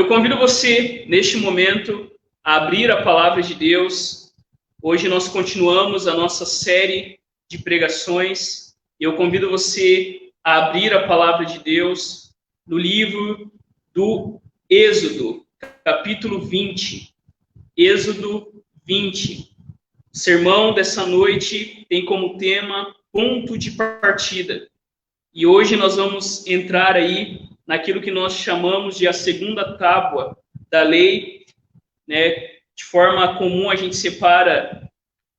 Eu convido você, neste momento, a abrir a palavra de Deus. Hoje nós continuamos a nossa série de pregações. Eu convido você a abrir a palavra de Deus no livro do Êxodo, capítulo 20. Êxodo 20. O sermão dessa noite tem como tema ponto de partida. E hoje nós vamos entrar aí naquilo que nós chamamos de a segunda tábua da lei, né? De forma comum a gente separa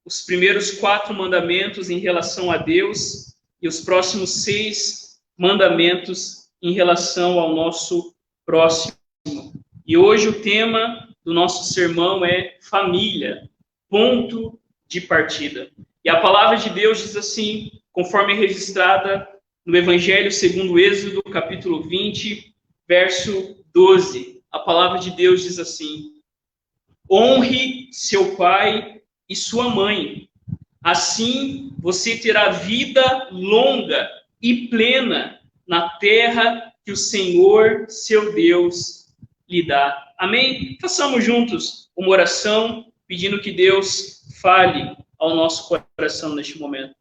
os primeiros 4 mandamentos em relação a Deus e os próximos 6 mandamentos em relação ao nosso próximo. E hoje o tema do nosso sermão é família, ponto de partida. E a palavra de Deus diz assim, conforme é registrada no Evangelho segundo Êxodo, capítulo 20, verso 12. A palavra de Deus diz assim: honre seu pai e sua mãe, assim você terá vida longa e plena na terra que o Senhor, seu Deus, lhe dá. Amém? Façamos juntos uma oração, pedindo que Deus fale ao nosso coração neste momento.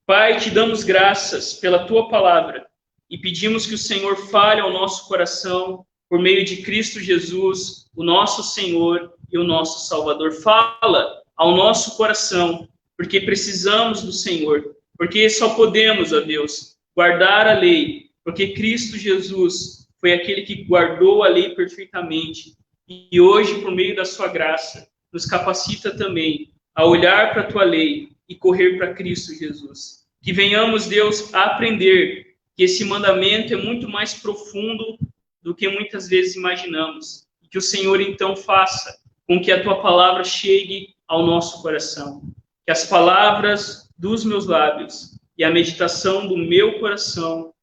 Pai, te damos graças pela tua palavra e pedimos que o Senhor fale ao nosso coração por meio de Cristo Jesus, o nosso Senhor e o nosso Salvador. Fala ao nosso coração, porque precisamos do Senhor, porque só podemos, ó Deus, guardar a lei, porque Cristo Jesus foi aquele que guardou a lei perfeitamente e hoje, por meio da sua graça, nos capacita também a olhar para a tua lei e correr para Cristo Jesus. Que venhamos, Deus, a aprender que esse mandamento é muito mais profundo do que muitas vezes imaginamos. E que o Senhor, então, faça com que a tua palavra chegue ao nosso coração. Que as palavras dos meus lábios e a meditação do meu coração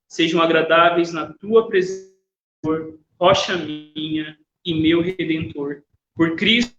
sejam agradáveis na tua presença, rocha minha e meu Redentor. Por Cristo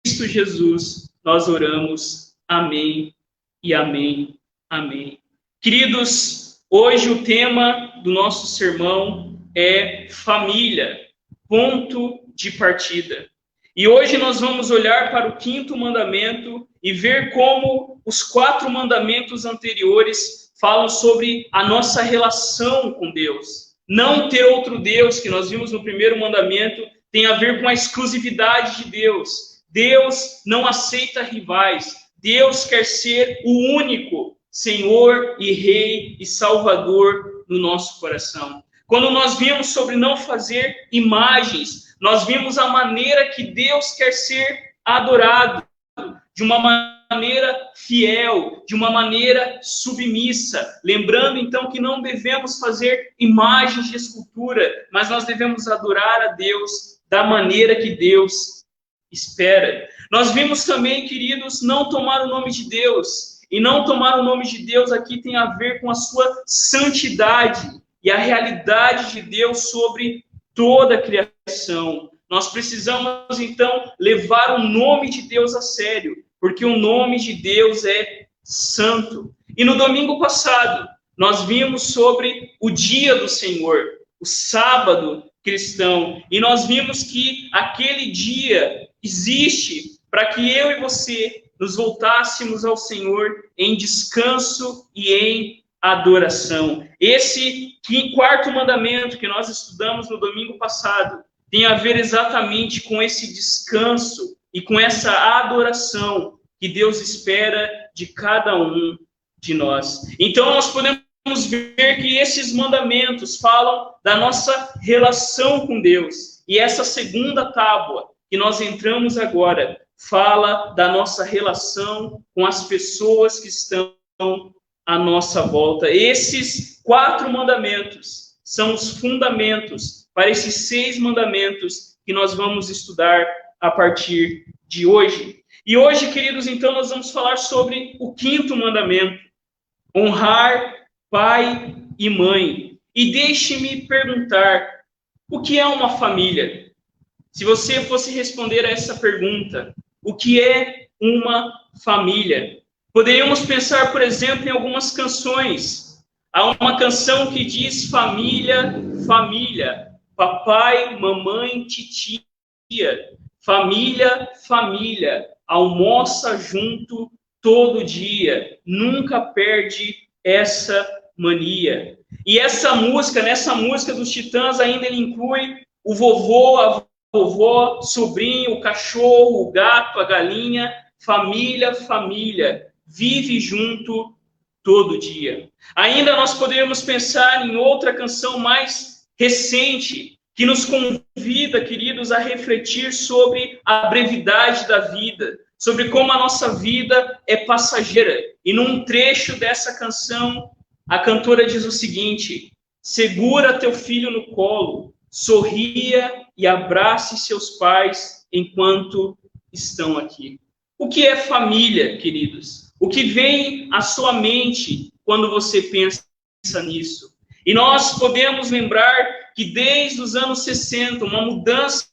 Jesus, nós oramos. Amém e amém. Amém. Queridos, hoje o tema do nosso sermão é família, ponto de partida. E hoje nós vamos olhar para o 5º mandamento e ver como os 4 mandamentos anteriores falam sobre a nossa relação com Deus. Não ter outro Deus, que nós vimos no 1º mandamento, tem a ver com a exclusividade de Deus. Deus não aceita rivais. Deus quer ser o único Senhor e Rei e Salvador no nosso coração. Quando nós vimos sobre não fazer imagens, nós vimos a maneira que Deus quer ser adorado, de uma maneira fiel, de uma maneira submissa. Lembrando, então, que não devemos fazer imagens de escultura, mas nós devemos adorar a Deus da maneira que Deus espera. Nós vimos também, queridos, não tomar o nome de Deus. E não tomar o nome de Deus aqui tem a ver com a sua santidade e a realidade de Deus sobre toda a criação. Nós precisamos, então, levar o nome de Deus a sério, porque o nome de Deus é santo. E no domingo passado, nós vimos sobre o dia do Senhor, o sábado cristão, e nós vimos que aquele dia existe para que eu e você nos voltássemos ao Senhor em descanso e em adoração. Esse 4º mandamento que nós estudamos no domingo passado tem a ver exatamente com esse descanso e com essa adoração que Deus espera de cada um de nós. Então nós podemos ver que esses mandamentos falam da nossa relação com Deus. E essa segunda tábua que nós entramos agora fala da nossa relação com as pessoas que estão à nossa volta. Esses 4 mandamentos são os fundamentos para esses 6 mandamentos que nós vamos estudar a partir de hoje. E hoje, queridos, então, nós vamos falar sobre o 5º mandamento, honrar pai e mãe. E deixe-me perguntar, o que é uma família? Se você fosse responder a essa pergunta, o que é uma família? Poderíamos pensar, por exemplo, em algumas canções. Há uma canção que diz família, família. papai, mamãe, titia, família, família, almoça junto todo dia, nunca perde essa mania. E essa música, nessa música dos Titãs, ainda ele inclui o vovô, a vovó, sobrinho, o cachorro, o gato, a galinha, família, família, vive junto todo dia. Ainda nós poderíamos pensar em outra canção mais recente, que nos convida, queridos, a refletir sobre a brevidade da vida, sobre como a nossa vida é passageira. E num trecho dessa canção, a cantora diz o seguinte: segura teu filho no colo, sorria e abrace seus pais enquanto estão aqui. O que é família, queridos? O que vem à sua mente quando você pensa nisso? E nós podemos lembrar que desde os anos 60, uma mudança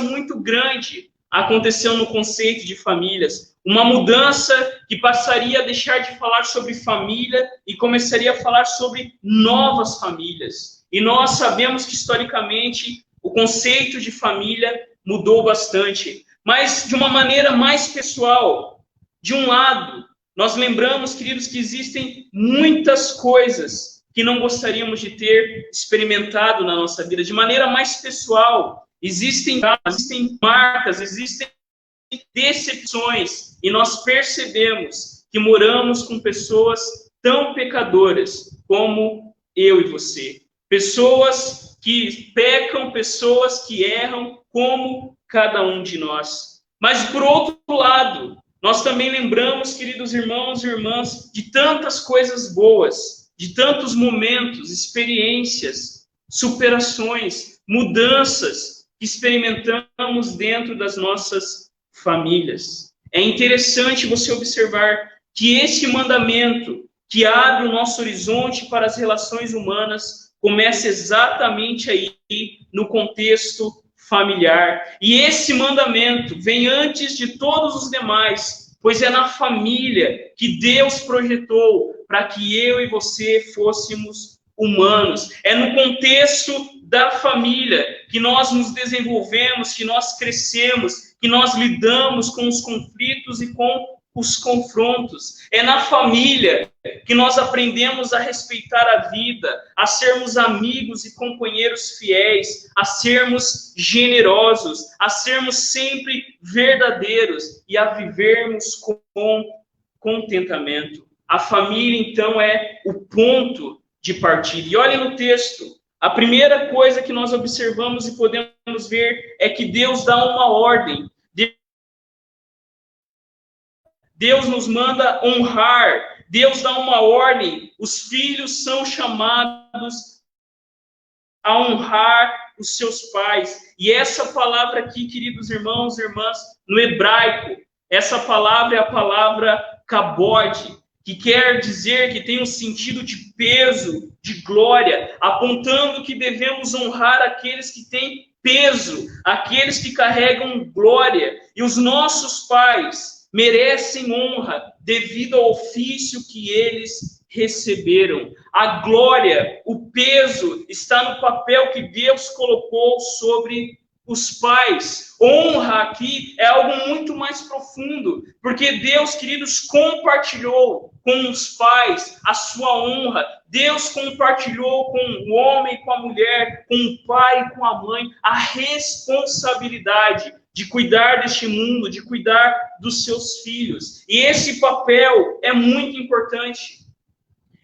muito grande aconteceu no conceito de famílias. Uma mudança que passaria a deixar de falar sobre família e começaria a falar sobre novas famílias. E nós sabemos que, historicamente, o conceito de família mudou bastante. Mas de uma maneira mais pessoal. De um lado, nós lembramos, queridos, que existem muitas coisas que não gostaríamos de ter experimentado na nossa vida. De maneira mais pessoal, existem marcas, existem decepções, e nós percebemos que moramos com pessoas tão pecadoras como eu e você. Pessoas que pecam, pessoas que erram, como cada um de nós. Mas, por outro lado, nós também lembramos, queridos irmãos e irmãs, de tantas coisas boas, de tantos momentos, experiências, superações, mudanças que experimentamos dentro das nossas famílias. É interessante você observar que esse mandamento que abre o nosso horizonte para as relações humanas começa exatamente aí no contexto familiar. E esse mandamento vem antes de todos os demais, pois é na família que Deus projetou para que eu e você fôssemos humanos. É no contexto da família que nós nos desenvolvemos, que nós crescemos, que nós lidamos com os conflitos e com os confrontos. É na família que nós aprendemos a respeitar a vida, a sermos amigos e companheiros fiéis, a sermos generosos, a sermos sempre verdadeiros e a vivermos com contentamento. A família, então, é o ponto de partida. E olha no texto, a primeira coisa que nós observamos e podemos ver é que Deus dá uma ordem. Deus nos manda honrar. Deus dá uma ordem. Os filhos são chamados a honrar os seus pais. E essa palavra aqui, queridos irmãos e irmãs, no hebraico, essa palavra é a palavra kabod, que quer dizer que tem um sentido de peso, de glória, apontando que devemos honrar aqueles que têm peso, aqueles que carregam glória. E os nossos pais merecem honra devido ao ofício que eles receberam. A glória, o peso está no papel que Deus colocou sobre os pais. Honra aqui é algo muito mais profundo, porque Deus, queridos, compartilhou com os pais a sua honra. Deus compartilhou com o homem, com a mulher, com o pai, com a mãe, a responsabilidade de cuidar deste mundo, de cuidar dos seus filhos. E esse papel é muito importante.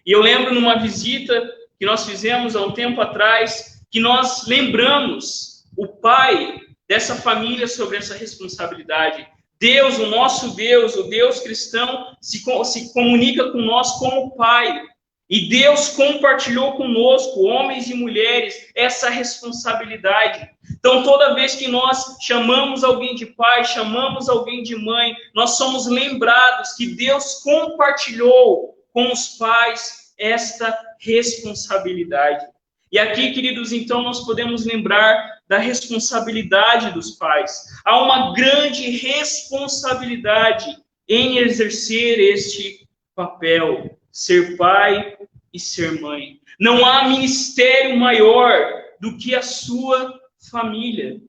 E eu lembro numa visita que nós fizemos há um tempo atrás, que nós lembramos o pai dessa família sobre essa responsabilidade. Deus, o nosso Deus, o Deus cristão, se comunica com nós como pai. E Deus compartilhou conosco, homens e mulheres, essa responsabilidade. Então, toda vez que nós chamamos alguém de pai, chamamos alguém de mãe, nós somos lembrados que Deus compartilhou com os pais esta responsabilidade. E aqui, queridos, então, nós podemos lembrar da responsabilidade dos pais. Há uma grande responsabilidade em exercer este papel, ser pai e ser mãe. Não há ministério maior do que a sua família.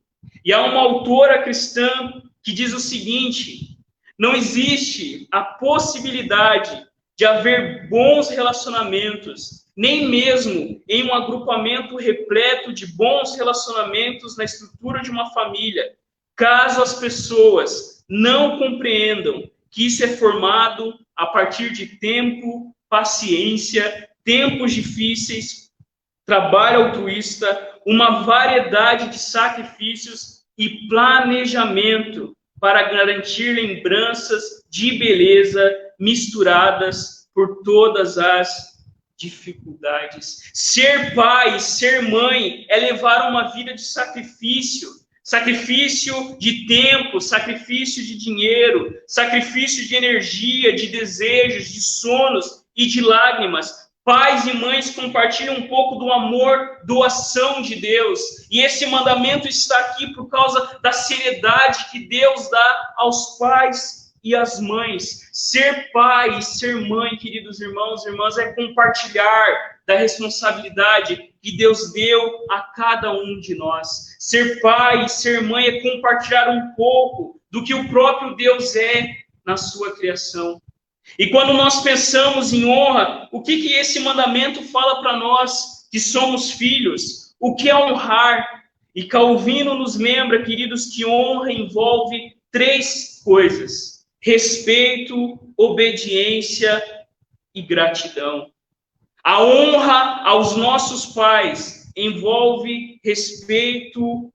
E há uma autora cristã que diz o seguinte: não existe a possibilidade de haver bons relacionamentos, nem mesmo em um agrupamento repleto de bons relacionamentos na estrutura de uma família, caso as pessoas não compreendam que isso é formado a partir de tempo, paciência, tempos difíceis, trabalho altruísta, uma variedade de sacrifícios e planejamento para garantir lembranças de beleza misturadas por todas as dificuldades. Ser pai, ser mãe é levar uma vida de sacrifício. Sacrifício de tempo, sacrifício de dinheiro, sacrifício de energia, de desejos, de sonos e de lágrimas. Pais e mães compartilham um pouco do amor, doação de Deus. E esse mandamento está aqui por causa da seriedade que Deus dá aos pais e às mães. Ser pai e ser mãe, queridos irmãos e irmãs, é compartilhar da responsabilidade que Deus deu a cada um de nós. Ser pai e ser mãe é compartilhar um pouco do que o próprio Deus é na sua criação. E quando nós pensamos em honra, o que esse mandamento fala para nós que somos filhos? O que é honrar? E Calvino nos lembra, queridos, que honra envolve 3 coisas: respeito, obediência e gratidão. A honra aos nossos pais envolve respeito,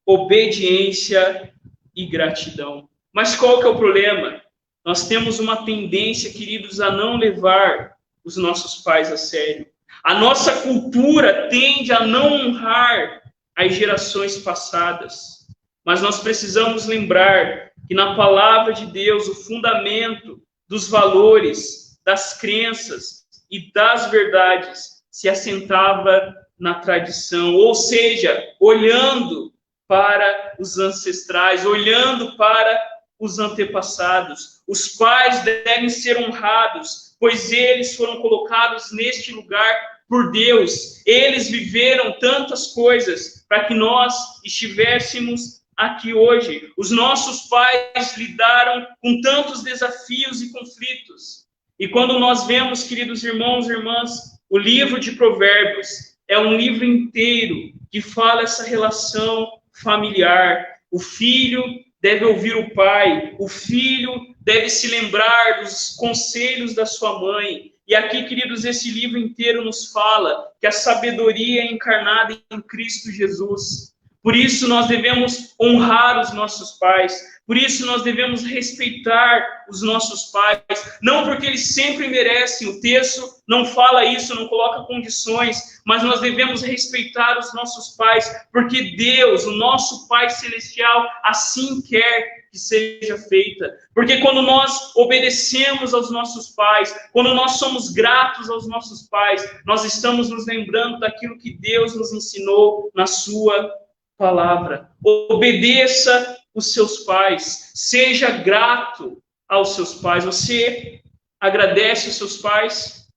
obediência e gratidão. Mas qual que é o problema? Nós temos uma tendência, queridos, a não levar os nossos pais a sério. A nossa cultura tende a não honrar as gerações passadas. Mas nós precisamos lembrar que na palavra de Deus, o fundamento dos valores, das crenças e das verdades se assentava na tradição, ou seja, olhando para os ancestrais, olhando para os antepassados. Os pais devem ser honrados, pois eles foram colocados neste lugar por Deus. Eles viveram tantas coisas para que nós estivéssemos aqui hoje. Os nossos pais lidaram com tantos desafios e conflitos. E quando nós vemos, queridos irmãos e irmãs, o livro de Provérbios é um livro inteiro que fala essa relação familiar. O filho deve ouvir o pai, o filho deve se lembrar dos conselhos da sua mãe. E aqui, queridos, esse livro inteiro nos fala que a sabedoria é encarnada em Cristo Jesus. Por isso nós devemos honrar os nossos pais, por isso nós devemos respeitar os nossos pais, não porque eles sempre merecem, o texto não fala isso, não coloca condições, mas nós devemos respeitar os nossos pais, porque Deus, o nosso Pai Celestial, assim quer que seja feita. Porque quando nós obedecemos aos nossos pais, quando nós somos gratos aos nossos pais, nós estamos nos lembrando daquilo que Deus nos ensinou na sua palavra. Obedeça os seus pais, seja grato aos seus pais. Você agradece os seus pais?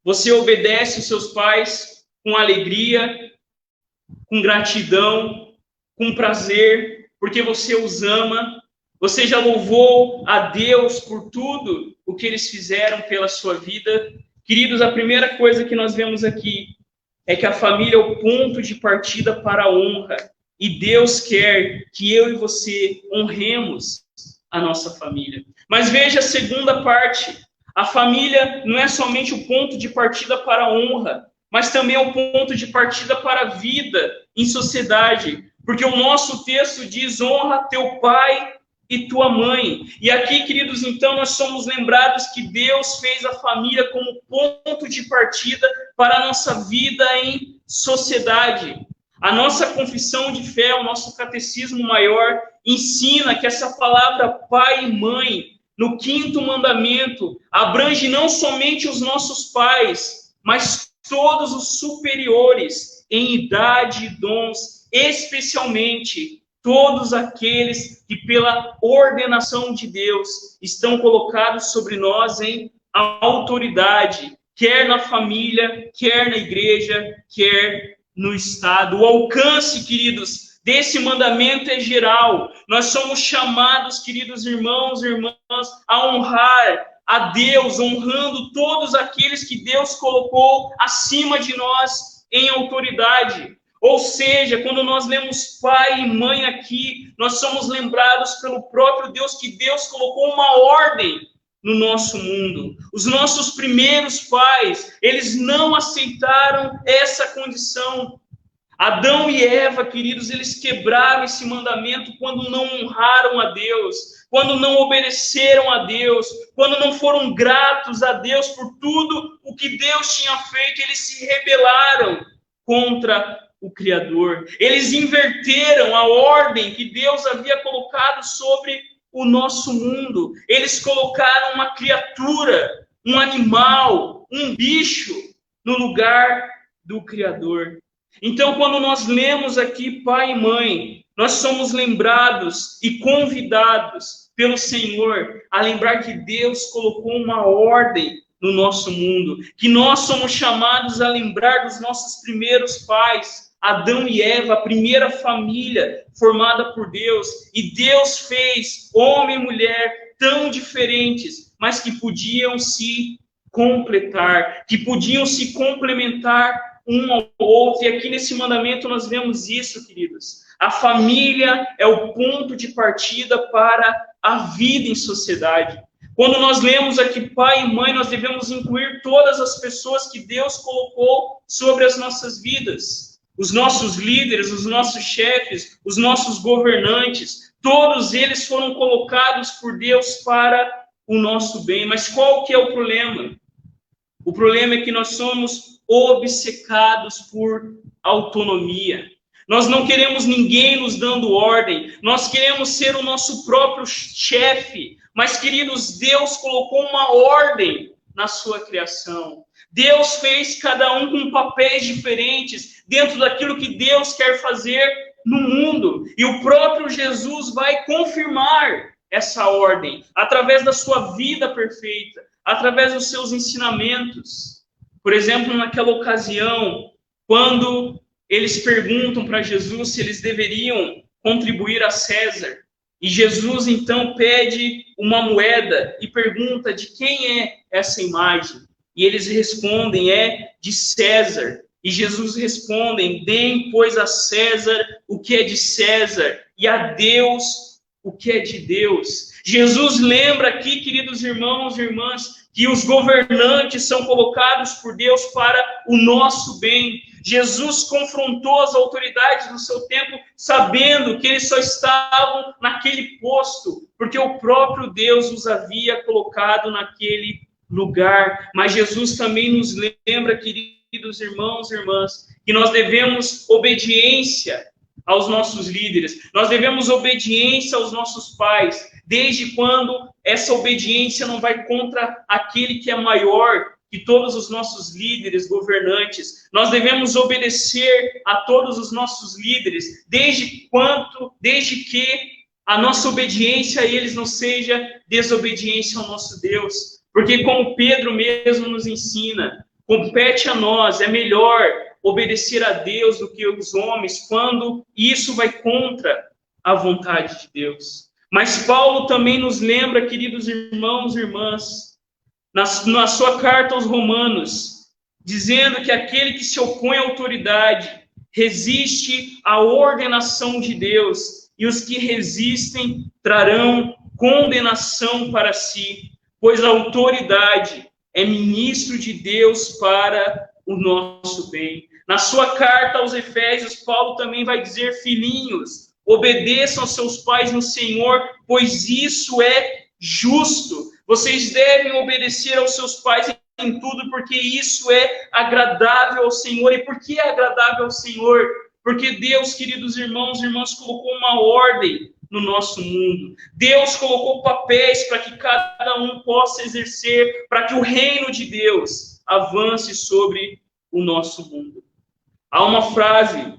Você obedece os seus pais com alegria, com gratidão, com prazer, porque você os ama? Você já louvou a Deus por tudo o que eles fizeram pela sua vida? Queridos, a primeira coisa que nós vemos aqui é que a família é o ponto de partida para a honra. E Deus quer que eu e você honremos a nossa família. Mas veja a segunda parte. A família não é somente o ponto de partida para a honra, mas também é o ponto de partida para a vida em sociedade. Porque o nosso texto diz: honra teu pai e tua mãe. E aqui, queridos, então nós somos lembrados que Deus fez a família como ponto de partida para a nossa vida em sociedade. A nossa confissão de fé, o nosso catecismo maior, ensina que essa palavra pai e mãe, no 5º mandamento, abrange não somente os nossos pais, mas todos os superiores em idade e dons, especialmente todos aqueles que, pela ordenação de Deus, estão colocados sobre nós em autoridade, quer na família, quer na igreja, quer no Estado. O alcance, queridos, desse mandamento é geral. Nós somos chamados, queridos irmãos e irmãs, a honrar a Deus, honrando todos aqueles que Deus colocou acima de nós em autoridade. Ou seja, quando nós lemos pai e mãe aqui, nós somos lembrados pelo próprio Deus que Deus colocou uma ordem no nosso mundo. Os nossos primeiros pais, eles não aceitaram essa condição. Adão e Eva, queridos, eles quebraram esse mandamento quando não honraram a Deus, quando não obedeceram a Deus, quando não foram gratos a Deus por tudo o que Deus tinha feito. Eles se rebelaram contra o Criador. Eles inverteram a ordem que Deus havia colocado sobre o nosso mundo. Eles colocaram uma criatura, um animal, um bicho no lugar do Criador. Então, quando nós lemos aqui pai e mãe, nós somos lembrados e convidados pelo Senhor a lembrar que Deus colocou uma ordem no nosso mundo, que nós somos chamados a lembrar dos nossos primeiros pais, Adão e Eva, a primeira família formada por Deus, e Deus fez homem e mulher tão diferentes, mas que podiam se completar, que podiam se complementar um ao outro. E aqui nesse mandamento nós vemos isso, queridos. A família é o ponto de partida para a vida em sociedade. Quando nós lemos aqui pai e mãe, nós devemos incluir todas as pessoas que Deus colocou sobre as nossas vidas. Os nossos líderes, os nossos chefes, os nossos governantes, todos eles foram colocados por Deus para o nosso bem. Mas qual que é o problema? O problema é que nós somos obcecados por autonomia. Nós não queremos ninguém nos dando ordem. Nós queremos ser o nosso próprio chefe. Mas, queridos, Deus colocou uma ordem na sua criação. Deus fez cada um com papéis diferentes dentro daquilo que Deus quer fazer no mundo. E o próprio Jesus vai confirmar essa ordem através da sua vida perfeita, através dos seus ensinamentos. Por exemplo, naquela ocasião, quando eles perguntam para Jesus se eles deveriam contribuir a César, e Jesus então pede uma moeda e pergunta de quem é essa imagem. E eles respondem, é de César. E Jesus responde, deem, pois, a César o que é de César, e a Deus o que é de Deus. Jesus lembra aqui, queridos irmãos e irmãs, que os governantes são colocados por Deus para o nosso bem. Jesus confrontou as autoridades do seu tempo, sabendo que eles só estavam naquele posto, porque o próprio Deus os havia colocado naquele lugar. Mas Jesus também nos lembra, queridos irmãos e irmãs, que nós devemos obediência aos nossos líderes, nós devemos obediência aos nossos pais, desde quando essa obediência não vai contra aquele que é maior que todos os nossos líderes, governantes. Nós devemos obedecer a todos os nossos líderes, desde que a nossa obediência a eles não seja desobediência ao nosso Deus. Porque como Pedro mesmo nos ensina, compete a nós, é melhor obedecer a Deus do que os homens, quando isso vai contra a vontade de Deus. Mas Paulo também nos lembra, queridos irmãos e irmãs, na sua carta aos Romanos, dizendo que aquele que se opõe à autoridade resiste à ordenação de Deus, e os que resistem trarão condenação para si, pois a autoridade é ministro de Deus para o nosso bem. Na sua carta aos Efésios, Paulo também vai dizer, filhinhos, obedeçam aos seus pais no Senhor, pois isso é justo. Vocês devem obedecer aos seus pais em tudo, porque isso é agradável ao Senhor. E por que é agradável ao Senhor? Porque Deus, queridos irmãos e irmãs, colocou uma ordem no nosso mundo. Deus colocou papéis para que cada um possa exercer, para que o reino de Deus avance sobre o nosso mundo. Há uma frase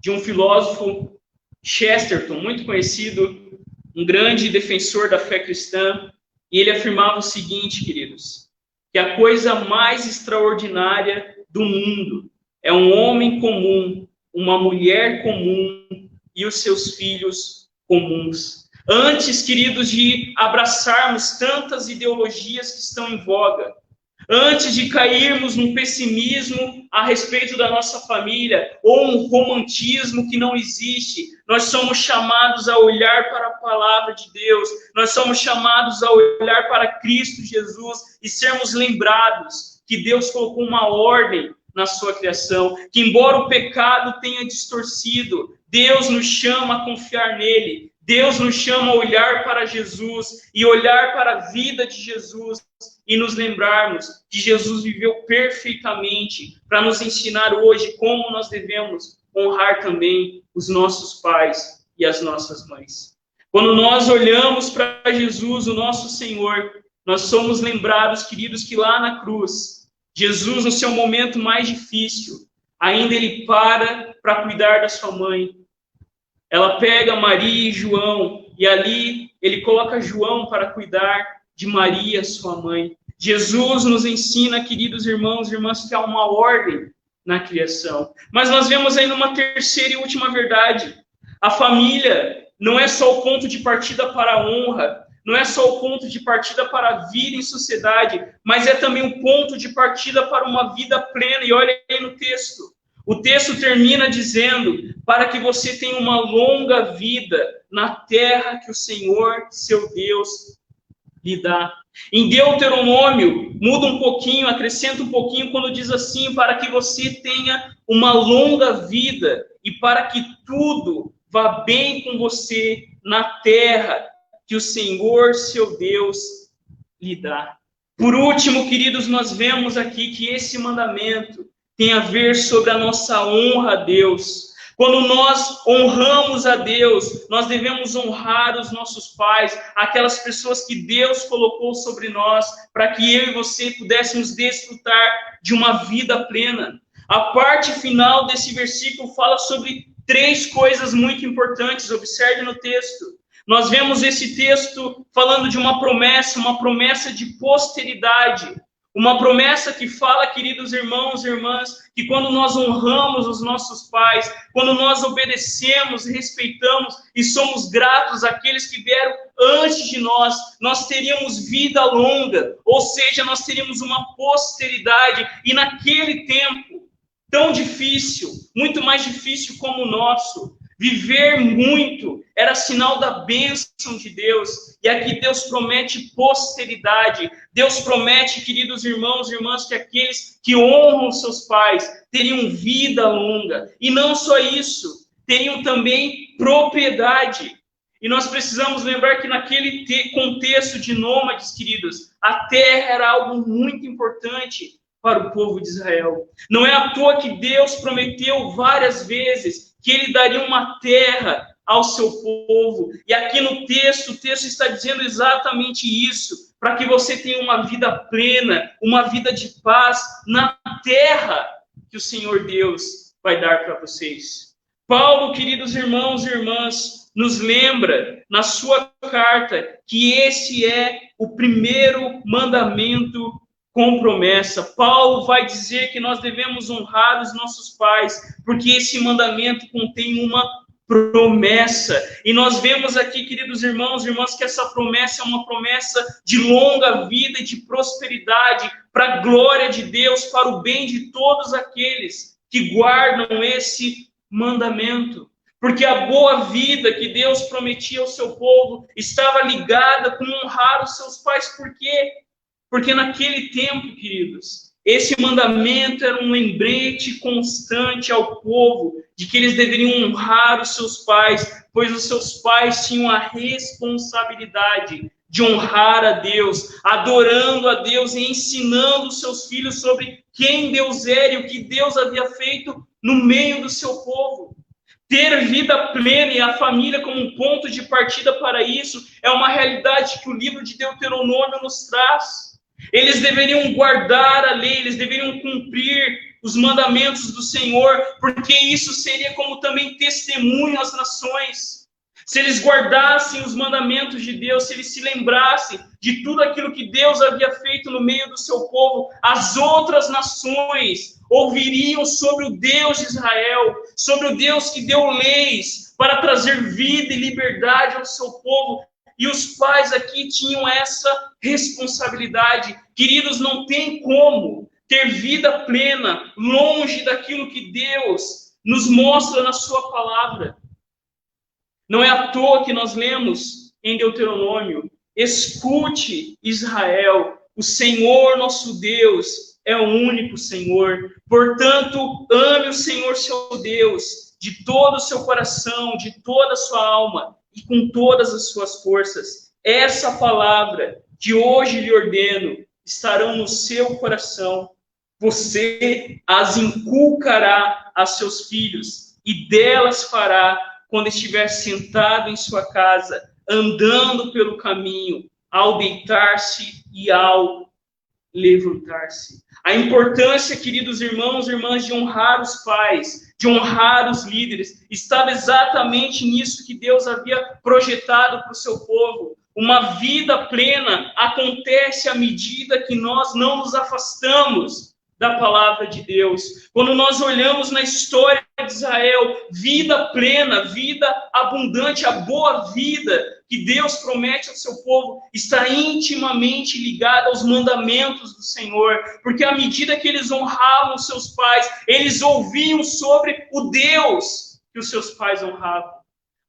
de um filósofo, Chesterton, muito conhecido, um grande defensor da fé cristã, e ele afirmava o seguinte, queridos, que a coisa mais extraordinária do mundo é um homem comum, uma mulher comum e os seus filhos comuns. Antes, queridos, de abraçarmos tantas ideologias que estão em voga, antes de cairmos num pessimismo a respeito da nossa família, ou um romantismo que não existe, nós somos chamados a olhar para a palavra de Deus, nós somos chamados a olhar para Cristo Jesus e sermos lembrados que Deus colocou uma ordem na sua criação, que embora o pecado tenha distorcido, Deus nos chama a confiar nele, Deus nos chama a olhar para Jesus e olhar para a vida de Jesus e nos lembrarmos que Jesus viveu perfeitamente para nos ensinar hoje como nós devemos honrar também os nossos pais e as nossas mães. Quando nós olhamos para Jesus, o nosso Senhor, nós somos lembrados, queridos, que lá na cruz, Jesus, no seu momento mais difícil, ainda ele para cuidar da sua mãe. Ela pega Maria e João, e ali ele coloca João para cuidar de Maria, sua mãe. Jesus nos ensina, queridos irmãos e irmãs, que há uma ordem na criação. Mas nós vemos ainda uma terceira e última verdade. A família não é só o ponto de partida para a honra, não é só o ponto de partida para a vida em sociedade, mas é também o ponto de partida para uma vida plena. E olha aí no texto. O texto termina dizendo, para que você tenha uma longa vida na terra que o Senhor, seu Deus, lhe dá. Em Deuteronômio, muda um pouquinho, acrescenta um pouquinho, quando diz assim, para que você tenha uma longa vida e para que tudo vá bem com você na terra que o Senhor, seu Deus, lhe dá. Por último, queridos, nós vemos aqui que esse mandamento tem a ver sobre a nossa honra a Deus. Quando nós honramos a Deus, nós devemos honrar os nossos pais, aquelas pessoas que Deus colocou sobre nós, para que eu e você pudéssemos desfrutar de uma vida plena. A parte final desse versículo fala sobre 3 coisas muito importantes, observe no texto. Nós vemos esse texto falando de uma promessa de posteridade. Uma promessa que fala, queridos irmãos e irmãs, que quando nós honramos os nossos pais, quando nós obedecemos, respeitamos e somos gratos àqueles que vieram antes de nós, nós teríamos vida longa, ou seja, nós teríamos uma posteridade. E naquele tempo tão difícil, muito mais difícil como o nosso, viver muito era sinal da bênção de Deus. E aqui Deus promete posteridade. Deus promete, queridos irmãos e irmãs, que aqueles que honram seus pais teriam vida longa. E não só isso, teriam também propriedade. E nós precisamos lembrar que naquele contexto de nômades, queridos, a terra era algo muito importante para o povo de Israel. Não é à toa que Deus prometeu várias vezes que ele daria uma terra ao seu povo. E aqui no texto, o texto está dizendo exatamente isso, para que você tenha uma vida plena, uma vida de paz na terra que o Senhor Deus vai dar para vocês. Paulo, queridos irmãos e irmãs, nos lembra na sua carta que esse é o primeiro mandamento com promessa. Paulo vai dizer que nós devemos honrar os nossos pais, porque esse mandamento contém uma promessa. E nós vemos aqui, queridos irmãos e irmãs, que essa promessa é uma promessa de longa vida e de prosperidade, para a glória de Deus, para o bem de todos aqueles que guardam esse mandamento. Porque a boa vida que Deus prometia ao seu povo estava ligada com honrar os seus pais. Por quê? Porque naquele tempo, queridos, esse mandamento era um lembrete constante ao povo de que eles deveriam honrar os seus pais, pois os seus pais tinham a responsabilidade de honrar a Deus, adorando a Deus e ensinando os seus filhos sobre quem Deus era e o que Deus havia feito no meio do seu povo. Ter vida plena e a família como um ponto de partida para isso é uma realidade que o livro de Deuteronômio nos traz. Eles deveriam guardar a lei, eles deveriam cumprir os mandamentos do Senhor, porque isso seria como também testemunho às nações. Se eles guardassem os mandamentos de Deus, se eles se lembrassem de tudo aquilo que Deus havia feito no meio do seu povo, as outras nações ouviriam sobre o Deus de Israel, sobre o Deus que deu leis para trazer vida e liberdade ao seu povo. E os pais aqui tinham essa responsabilidade. Queridos, não tem como ter vida plena longe daquilo que Deus nos mostra na sua palavra. Não é à toa que nós lemos em Deuteronômio: escute, Israel, o Senhor nosso Deus é o único Senhor. Portanto, ame o Senhor seu Deus de todo o seu coração, de toda a sua alma e com todas as suas forças. Essa palavra que hoje lhe ordeno estarão no seu coração. Você as inculcará a seus filhos e delas fará quando estiver sentado em sua casa, andando pelo caminho, ao deitar-se e ao levantar-se. A importância, queridos irmãos e irmãs, de honrar os pais, de honrar os líderes, estava exatamente nisso que Deus havia projetado para o seu povo. Uma vida plena acontece à medida que nós não nos afastamos da palavra de Deus. Quando nós olhamos na história de Israel, vida plena, vida abundante, a boa vida que Deus promete ao seu povo está intimamente ligada aos mandamentos do Senhor, porque à medida que eles honravam seus pais, eles ouviam sobre o Deus que os seus pais honravam.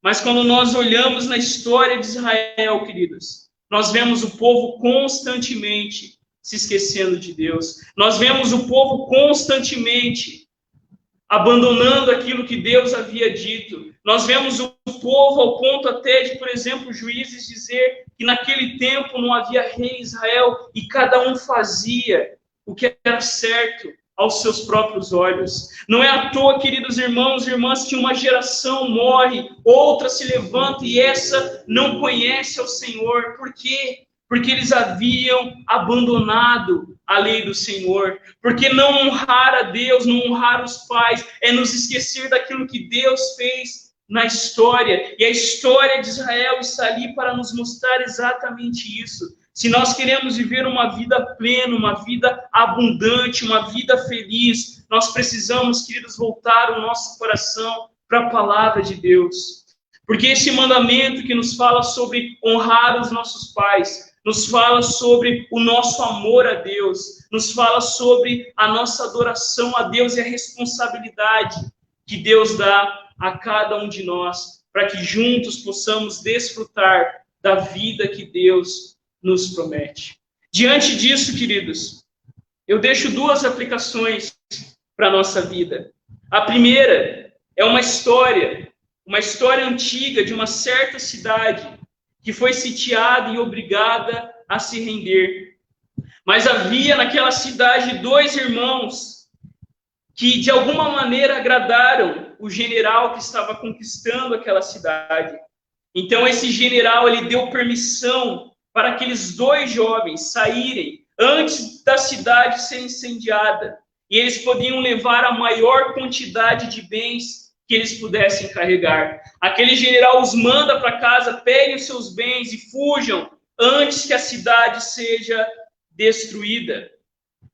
Mas quando nós olhamos na história de Israel, queridos, nós vemos o povo constantemente se esquecendo de Deus. Nós vemos o povo constantemente abandonando aquilo que Deus havia dito. Nós vemos o povo ao ponto até de, por exemplo, Juízes dizer que naquele tempo não havia rei em Israel e cada um fazia o que era certo aos seus próprios olhos. Não é à toa, queridos irmãos e irmãs, que uma geração morre, outra se levanta e essa não conhece ao Senhor. Por quê? Porque eles haviam abandonado a lei do Senhor. Porque não honrar a Deus, não honrar os pais, é nos esquecer daquilo que Deus fez na história. E a história de Israel está ali para nos mostrar exatamente isso. Se nós queremos viver uma vida plena, uma vida abundante, uma vida feliz, nós precisamos, queridos, voltar o nosso coração para a palavra de Deus. Porque esse mandamento que nos fala sobre honrar os nossos pais, nos fala sobre o nosso amor a Deus, nos fala sobre a nossa adoração a Deus e a responsabilidade que Deus dá a cada um de nós, para que juntos possamos desfrutar da vida que Deus nos promete. Diante disso, queridos, eu deixo duas aplicações para a nossa vida. A primeira é uma história antiga de uma certa cidade que foi sitiada e obrigada a se render. Mas havia naquela cidade dois irmãos que, de alguma maneira, agradaram o general que estava conquistando aquela cidade. Então, esse general, ele deu permissão para aqueles dois jovens saírem antes da cidade ser incendiada. E eles podiam levar a maior quantidade de bens que eles pudessem carregar. Aquele general os manda para casa, peguem os seus bens e fujam antes que a cidade seja destruída.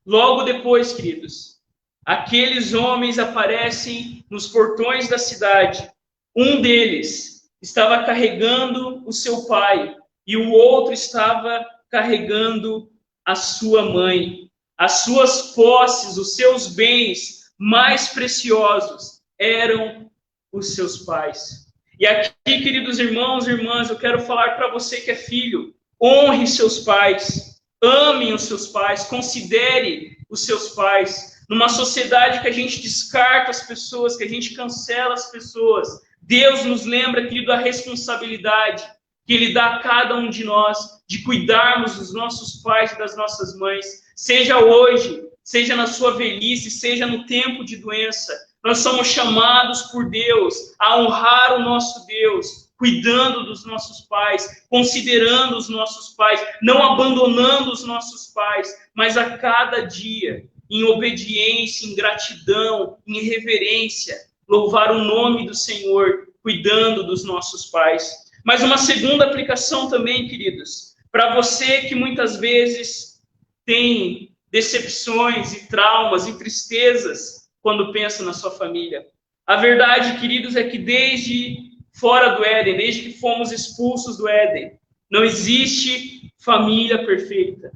Logo depois, queridos, aqueles homens aparecem nos portões da cidade. Um deles estava carregando o seu pai e o outro estava carregando a sua mãe. As suas posses, os seus bens mais preciosos eram os seus pais. E aqui, queridos irmãos e irmãs, eu quero falar para você que é filho: honre seus pais, ame os seus pais, considere os seus pais. Numa sociedade que a gente descarta as pessoas, que a gente cancela as pessoas, Deus nos lembra, querido, da responsabilidade que Ele dá a cada um de nós de cuidarmos dos nossos pais e das nossas mães, seja hoje, seja na sua velhice, seja no tempo de doença. Nós somos chamados por Deus a honrar o nosso Deus, cuidando dos nossos pais, considerando os nossos pais, não abandonando os nossos pais, mas a cada dia, em obediência, em gratidão, em reverência, louvar o nome do Senhor, cuidando dos nossos pais. Mas uma segunda aplicação também, queridos, Para você que muitas vezes tem decepções e traumas e tristezas quando pensa na sua família. A verdade, queridos, é que desde fora do Éden, desde que fomos expulsos do Éden, não existe família perfeita.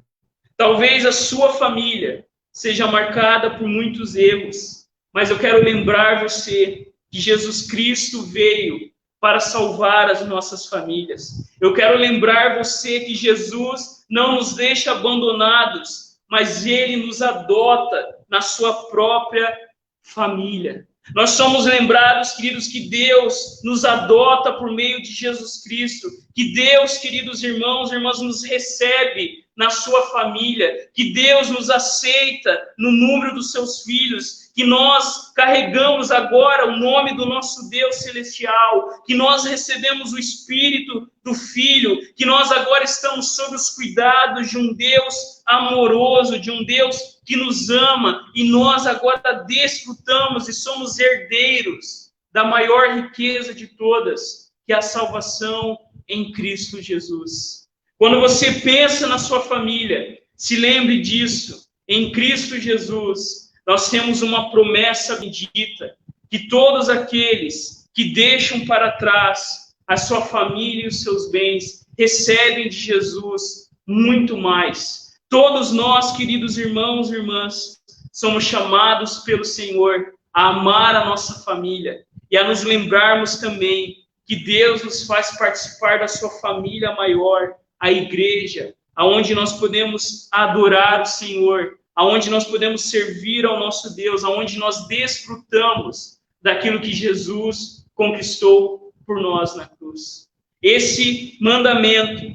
Talvez a sua família seja marcada por muitos erros, mas eu quero lembrar você que Jesus Cristo veio para salvar as nossas famílias. Eu quero lembrar você que Jesus não nos deixa abandonados, mas Ele nos adota na sua própria família. Nós somos lembrados, queridos, que Deus nos adota por meio de Jesus Cristo, que Deus, queridos irmãos e irmãs, nos recebe na sua família, que Deus nos aceita no número dos seus filhos, que nós carregamos agora o nome do nosso Deus celestial, que nós recebemos o Espírito do Filho, que nós agora estamos sob os cuidados de um Deus amoroso, de um Deus que nos ama, e nós agora desfrutamos e somos herdeiros da maior riqueza de todas, que é a salvação em Cristo Jesus. Quando você pensa na sua família, se lembre disso. Em Cristo Jesus, nós temos uma promessa bendita, que todos aqueles que deixam para trás a sua família e os seus bens, recebem de Jesus muito mais. Todos nós, queridos irmãos e irmãs, somos chamados pelo Senhor a amar a nossa família e a nos lembrarmos também que Deus nos faz participar da sua família maior, a igreja, aonde nós podemos adorar o Senhor, aonde nós podemos servir ao nosso Deus, aonde nós desfrutamos daquilo que Jesus conquistou por nós na cruz. Esse mandamento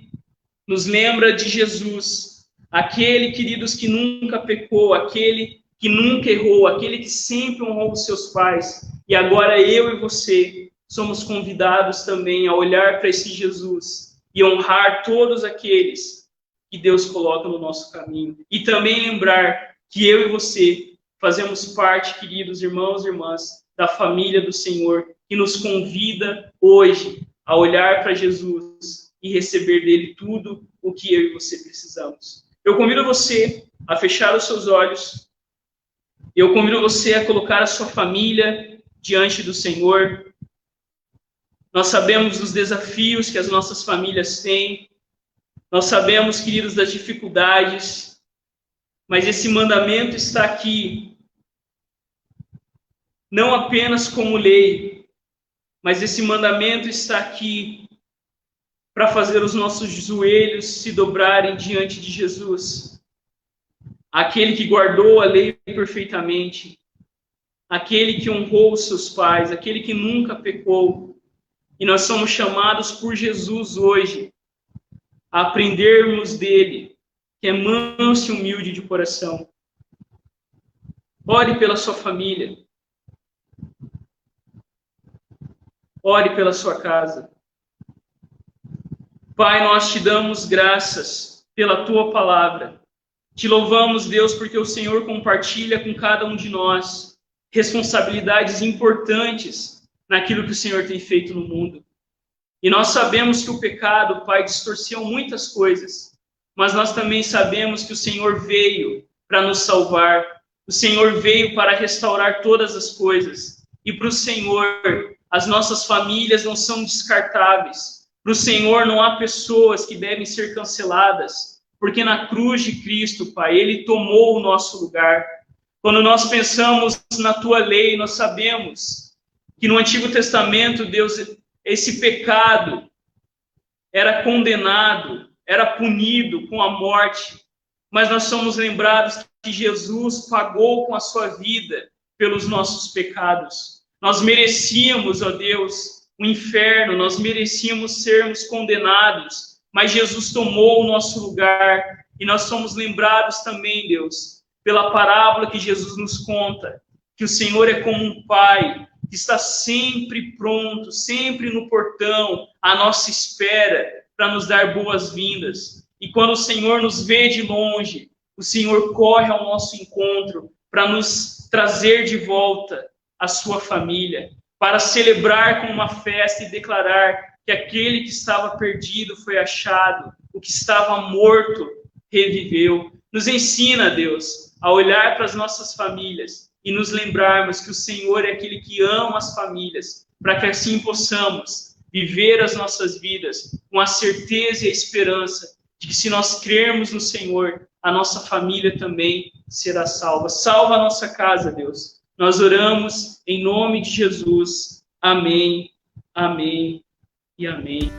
nos lembra de Jesus, aquele, queridos, que nunca pecou, aquele que nunca errou, aquele que sempre honrou os seus pais. E agora eu e você somos convidados também a olhar para esse Jesus e honrar todos aqueles que Deus coloca no nosso caminho. E também lembrar que eu e você fazemos parte, queridos irmãos e irmãs, da família do Senhor, que nos convida hoje a olhar para Jesus e receber dele tudo o que eu e você precisamos. Eu convido você a fechar os seus olhos. Eu convido você a colocar a sua família diante do Senhor. Nós sabemos dos desafios que as nossas famílias têm. Nós sabemos, queridos, das dificuldades. Mas esse mandamento está aqui não apenas como lei, mas esse mandamento está aqui para fazer os nossos joelhos se dobrarem diante de Jesus. Aquele que guardou a lei perfeitamente, aquele que honrou os seus pais, aquele que nunca pecou. E nós somos chamados por Jesus hoje a aprendermos dele, que é manso e humilde de coração. Ore pela sua família. Ore pela sua casa. Pai, nós te damos graças pela tua palavra. Te louvamos, Deus, porque o Senhor compartilha com cada um de nós responsabilidades importantes naquilo que o Senhor tem feito no mundo. E nós sabemos que o pecado, Pai, distorceu muitas coisas, mas nós também sabemos que o Senhor veio para nos salvar, o Senhor veio para restaurar todas as coisas. E para o Senhor, as nossas famílias não são descartáveis. Para o Senhor não há pessoas que devem ser canceladas, porque na cruz de Cristo, Pai, Ele tomou o nosso lugar. Quando nós pensamos na Tua lei, nós sabemos que no Antigo Testamento, Deus, esse pecado era condenado, era punido com a morte, mas nós somos lembrados que Jesus pagou com a sua vida pelos nossos pecados. Nós merecíamos, ó Deus, o inferno, nós merecíamos sermos condenados, mas Jesus tomou o nosso lugar, e nós somos lembrados também, Deus, pela parábola que Jesus nos conta, que o Senhor é como um pai, que está sempre pronto, sempre no portão, à nossa espera, para nos dar boas-vindas. E quando o Senhor nos vê de longe, o Senhor corre ao nosso encontro para nos trazer de volta a sua família, para celebrar com uma festa e declarar que aquele que estava perdido foi achado, o que estava morto reviveu. Nos ensina, Deus, a olhar para as nossas famílias e nos lembrarmos que o Senhor é aquele que ama as famílias, para que assim possamos viver as nossas vidas com a certeza e a esperança de que se nós crermos no Senhor, a nossa família também será salva. Salva a nossa casa, Deus. Nós oramos em nome de Jesus. Amém, amém e amém.